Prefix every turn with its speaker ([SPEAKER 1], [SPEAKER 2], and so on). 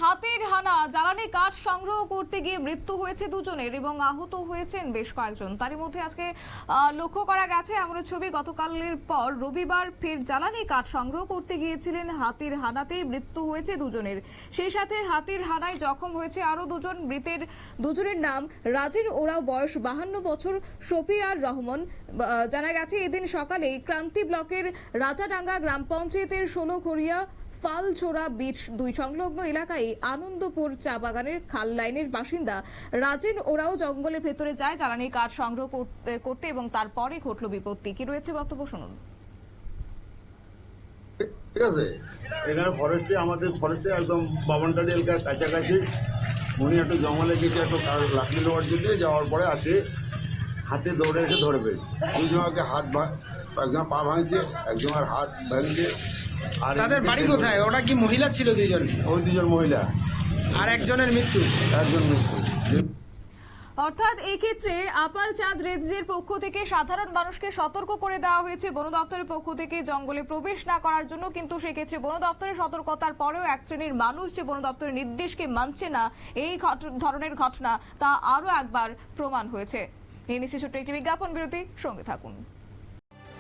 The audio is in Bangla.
[SPEAKER 1] হাতির হানা, জ্বালানি কাঠ সংগ্রহ করতে গিয়ে মৃত্যু হয়েছে দুজনের এবং আহত হয়েছেন বেশ কয়েকজন। তারই মধ্যে আজকে লক্ষ্য করা গেছে এমন ছবি, গতকালের পর রবিবার ফের জ্বালানি কাঠ সংগ্রহ করতে গিয়েছিলেন, হাতির হানাতেই মৃত্যু হয়েছে দুজনের। সেই সাথে হাতির হানায় জখম হয়েছে আরো দুজন। মৃতের দুজনের নাম রাজিন ওরাও, বয়স 52 বছর, শফিয়ার রহমান। জানা গেছে এদিন সকালে ক্রান্তি ব্লকের রাজাডাঙ্গা গ্রাম পঞ্চায়েতের 16খড়িয়া ফালছোড়া বিচ 2 সংলগ্ন এলাকায় আনন্দপুর চা বাগানের খাল লাইনের বাসিন্দা রাজেন ওরাও জঙ্গলের ভেতরে যায় জ্বালানি কাঠ সংগ্রহ করতে এবং তারপরে ঘটল বিপত্তি। কি রয়েছে বক্তব্য শুনুন।
[SPEAKER 2] ঠিক আছে, এখানে ফরেস্টে, আমাদের ফরেস্টে একদম বাবনটারি এলাকার কাছাকাছি উনি একটু জঙ্গলে গেছে একটু লাকড়ি নেওয়ার জন্য, যাওয়ার পরে আসে হাতে দৌড়ে এসে ধরে পেয়েছে। দুজনকে একজন পা ভাঙছে, একজনের হাত ভাঙছে। আর
[SPEAKER 3] তাদের বাড়ি কোথায়? ওটা কি মহিলা ছিল? দুইজন?
[SPEAKER 2] ওই দুজন মহিলা।
[SPEAKER 3] আর একজনের মৃত্যু?
[SPEAKER 2] একজন মৃত্যু।
[SPEAKER 1] অর্থাৎ এই ক্ষেত্রে আপাল চাঁদ রেঞ্জের পক্ষ থেকে সাধারণ মানুষকে সতর্ক করে দেওয়া হয়েছে বন দপ্তরের পক্ষ থেকে জঙ্গলে প্রবেশ না করার জন্য, কিন্তু সেক্ষেত্রে বন দপ্তরের সতর্কতার পরেও এক শ্রেণীর মানুষ যে বন দপ্তরের নির্দেশকে মানছে না, এই ধরনের ঘটনা তা আরো একবার প্রমাণ হয়েছে। নিয়ে নিচ্ছি ছোট্ট একটি বিজ্ঞাপন বিরতি, সঙ্গে থাকুন।